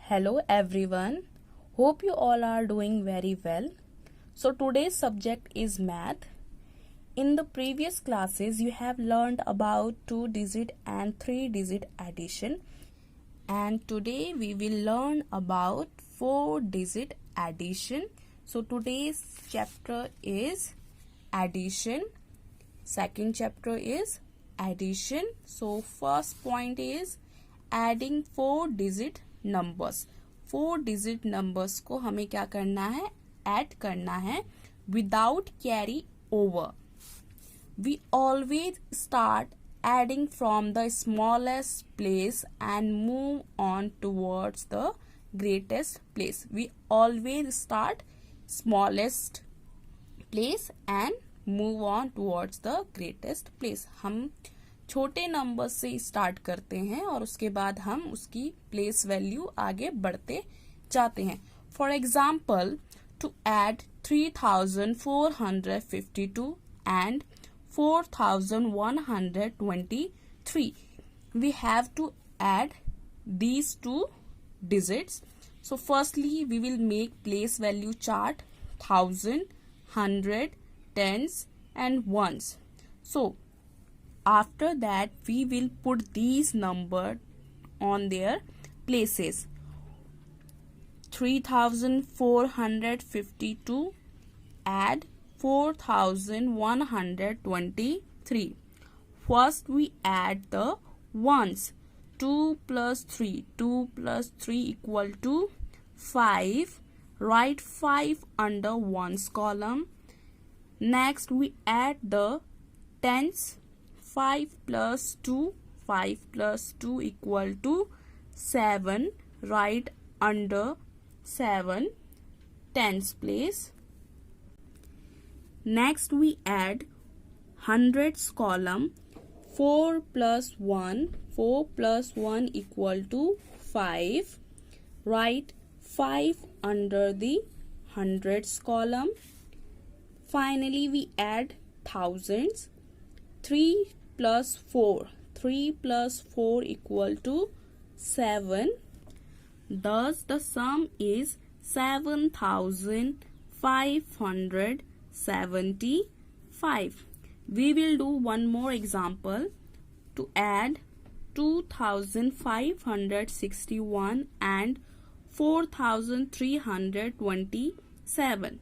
Hello everyone. Hope you all are doing very well. So today's subject is math. In the previous classes you have learned about 2-digit and 3-digit addition, and today we will learn about 4-digit addition. So today's chapter is addition. Second chapter is addition. So first point is adding 4-digit numbers. 4-digit numbers को हमें क्या करना है, add करना है without carry over. We always start adding from the smallest place and move on towards the greatest place. We always start smallest place and move on towards the greatest place. हम छोटे number से start करते हैं और उसके बाद हम उसकी प्लेस वैल्यू आगे बढ़ते जाते हैं. For example, to add 3452 and 4123, we have to add these two digits. So firstly we will make place value chart, thousand, hundred, tens and ones. So after that we will put these numbers on their places. 3452 add 4123. First we add the ones. 2 plus 3. 2 plus 3 equal to 5. Write 5 under ones column. Next we add the tens. 5 plus 2. 5 plus 2 equal to 7. Write under 7 tens place. Next we add hundreds column. 4 plus 1. 4 plus 1 equal to 5. Write 5 under the hundreds column. Finally we add thousands. 3 plus 4. 3 plus 4 equal to 7. Thus the sum is 7575. We will do one more example. To add 2561 and 4327.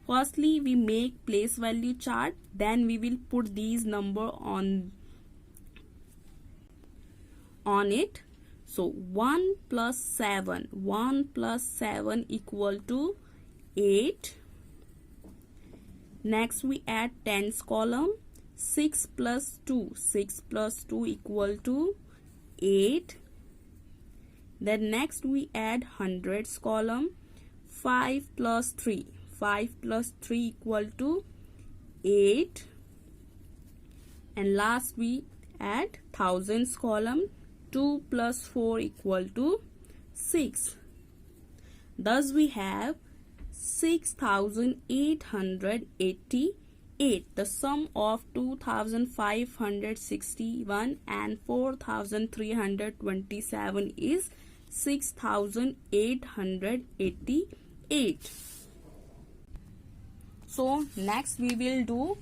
Firstly we make place value chart, then we will put these number on it. So 1 plus 7. 1 plus 7 equal to 8. Next we add tens column. 6 plus 2. 6 plus 2 equal to 8. Then next we add hundreds column. 5 plus 3. 5 plus 3 equal to 8. And last we add thousands column. 2 plus 4 equal to 6. Thus we have 6888. The sum of 2561 and 4327 is 6888. So next we will do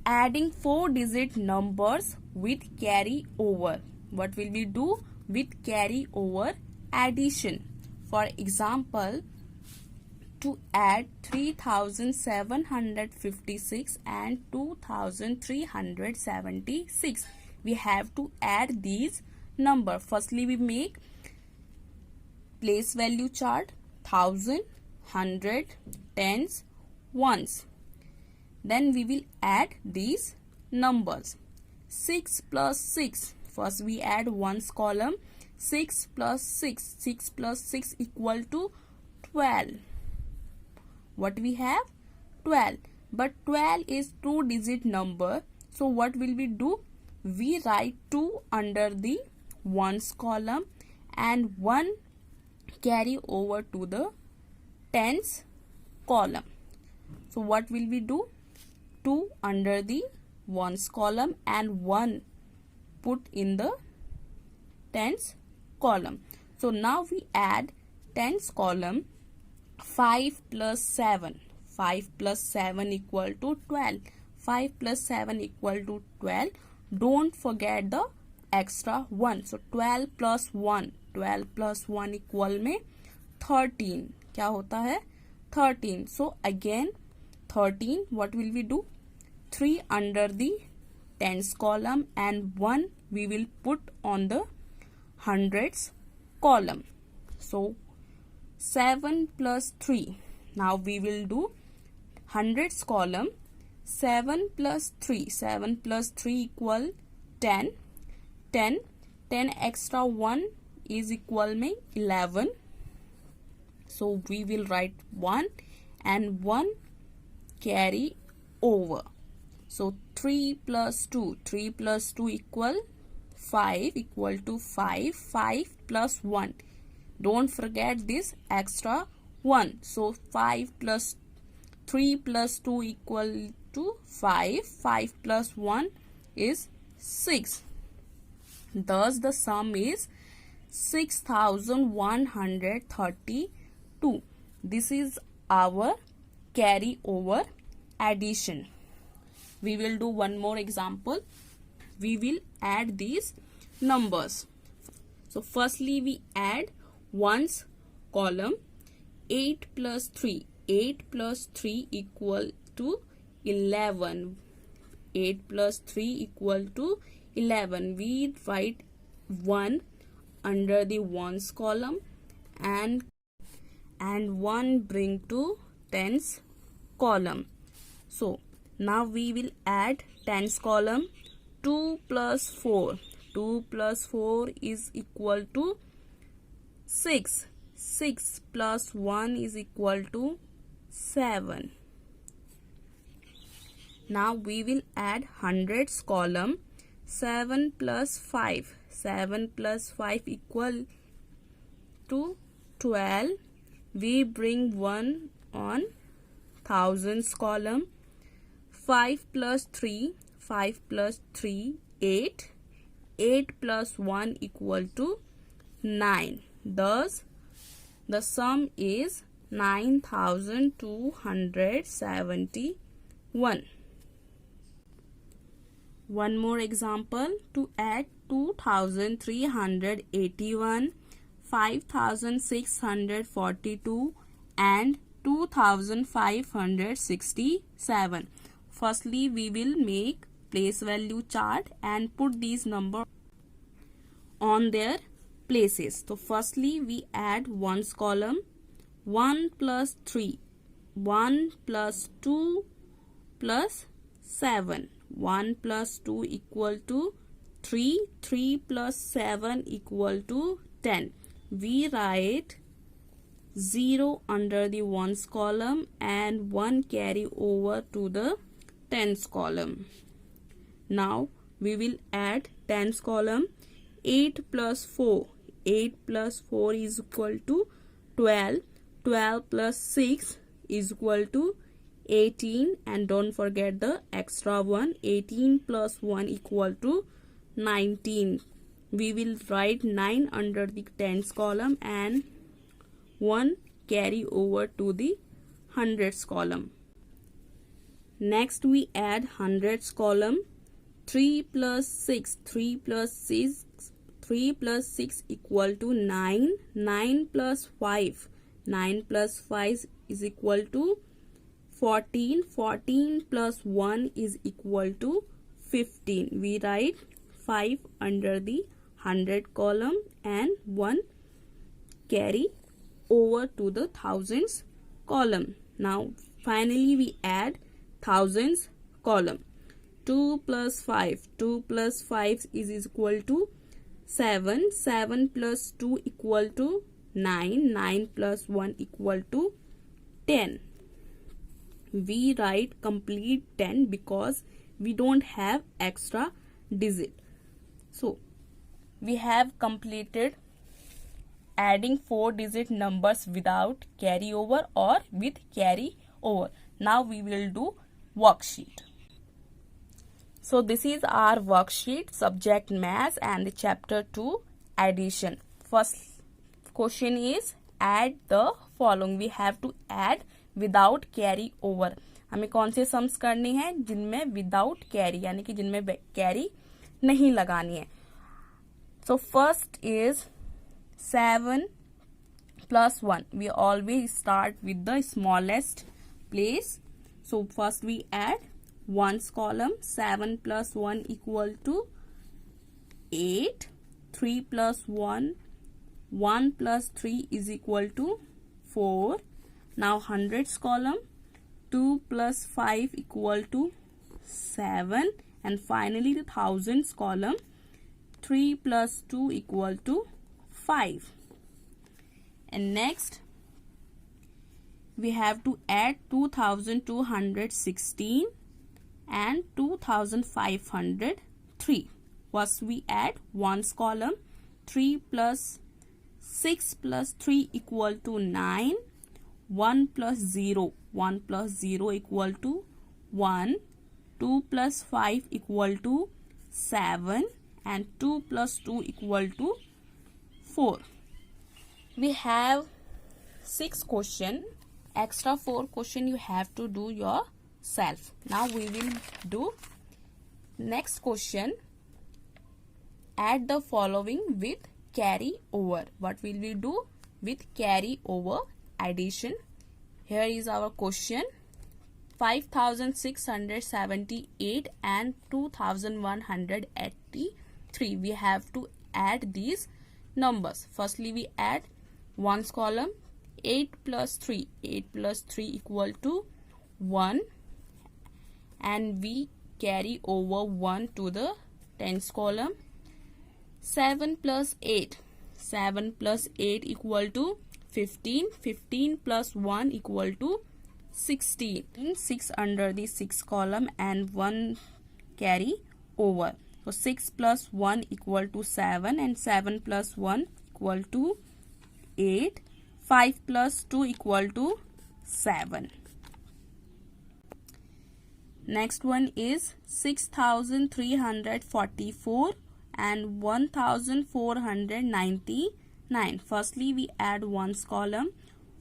adding 4-digit numbers with carry over. What will we do with carry over addition? For example, to add 3756 and 2376, we have to add these number. Firstly we make place value chart, thousand, hundred, tens, ones. Then we will add these numbers. 6 plus 6. First we add ones column. 6 plus 6. 6 plus 6 equal to 12. What we have? 12. But 12 is 2-digit number. So what will we do? We write 2 under the ones column and 1 carry over to the tens column. So what will we do? 2 under the ones column and 1 put in the tens column. So now we add tens column. 5 plus 7. 5 plus 7 equal to 12. 5 plus 7 equal to 12. Don't forget the extra 1. So 12 plus 1. 12 plus 1 equal में 13. क्या होता है? 13. So again 13. What will we do? 3 under the tens column and 1 we will put on the hundreds column. So 7 plus 3. Now we will do hundreds column. 7 plus 3. 7 plus 3 equal 10. 10. 10 extra 1 is equal में 11. So we will write 1 and 1 carry over. So 3 plus 2. 3 plus 2 equal 5 equal to 5. 5 plus 1. Don't forget this extra 1. So 5 plus 3 plus 2 equal to 5. 5 plus 1 is 6. Thus the sum is 6132. This is our carry over addition. We will do one more example. We will add these numbers. So firstly we add ones column. 8 plus 3. 8 plus 3 equal to 11. 8 plus 3 equal to 11. We write 1 under the ones column and 1 bring to tens column. So now we will add tens column. 2 plus 4. 2 plus 4 is equal to 6. 6 plus 1 is equal to 7. Now we will add hundreds column. 7 plus 5. 7 plus 5 equal to 12. We bring 1 on thousands column. 5 plus 3. 5 plus 3, 8. 8 plus 1 equal to 9. Thus, the sum is 9271. One more example. To add 2381, 5642 and 2567. Firstly, we will make place value chart and put these numbers on their places. So firstly we add ones column. 1 plus 3. 1 plus 2 plus 7. 1 plus 2 equal to 3. 3 plus 7 equal to 10. We write 0 under the ones column and 1 carry over to the tens column. Now we will add tens column. 8 plus 4. 8 plus 4 is equal to 12. 12 plus 6 is equal to 18. And don't forget the extra 1. 18 plus 1 equal to 19. We will write 9 under the tens column and 1 carry over to the hundreds column. Next we add hundreds column. 3 plus 6. 3 plus 6. 3 plus 6 equal to 9. 9 plus 5. 9 plus 5 is equal to 14. 14 plus 1 is equal to 15. We write 5 under the hundred column and 1 carry over to the thousands column. Now finally we add thousands column. 2 plus 5. 2 plus 5 is equal to 7. 7 plus 2 equal to 9. 9 plus 1 equal to 10. We write complete 10 because we don't have extra digit. So we have completed adding 4-digit numbers without carryover or with carryover. Now we will do worksheet. So this is our worksheet, subject maths and chapter 2 addition. First question is add the following. We have to add without carry over. हमें कौन से sums करने हैं जिनमें without carry यानी कि जिनमें carry नहीं लगानी है. So first is 7 plus 1. We always start with the smallest place. So first we add 1's column. 7 plus 1 equal to 8. 3 plus 1. 1 plus 3 is equal to 4. Now hundreds column. 2 plus 5 equal to 7. And finally the thousands column. 3 plus 2 equal to 5. And next we have to add 2216 and 2503. First we add 1's column. 3 plus 6 plus 3 equal to 9. 1 plus 0. 1 plus 0 equal to 1. 2 plus 5 equal to 7. And 2 plus 2 equal to 4. We have 6 question. Extra 4 question you have to do yourself. Now we will do next question. Add the following with carry over. What will we do with carry over addition? Here is our question. 5678 and 2183. We have to add these numbers. Firstly we add 1's column. 8 plus 3. 8 plus 3 equal to 1. And we carry over 1 to the 10's column. 7 plus 8. 7 plus 8 equal to 15. 15 plus 1 equal to 16. 6 under the 6 column and 1 carry over. So 6 plus 1 equal to 7 and 7 plus 1 equal to 8. 5 plus 2 equal to 7. Next one is 6344 and 1499. Firstly we add 1's column.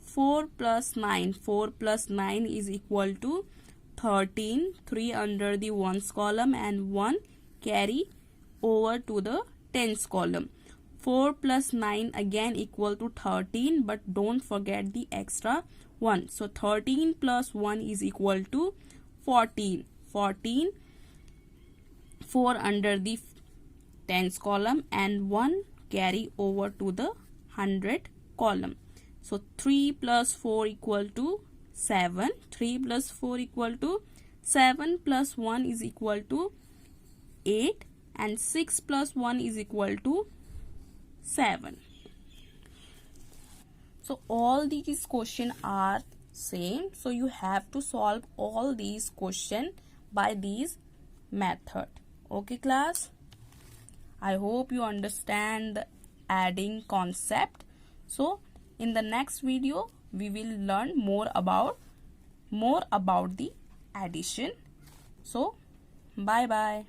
4 plus 9. 4 plus 9 is equal to 13. 3 under the 1's column and 1 carry over to the 10's column. 4 plus 9 again equal to 13, but don't forget the extra 1. So 13 plus 1 is equal to 14. 14. 4 under the 10's column and 1 carry over to the 100 column. So 3 plus 4 equal to 7. 3 plus 4 equal to 7 plus 1 is equal to 8 and 6 plus 1 is equal to 7. So all these questions are same. So you have to solve all these questions by these method. Okay class? I hope you understand the adding concept. So in the next video we will learn more about the addition. So bye bye.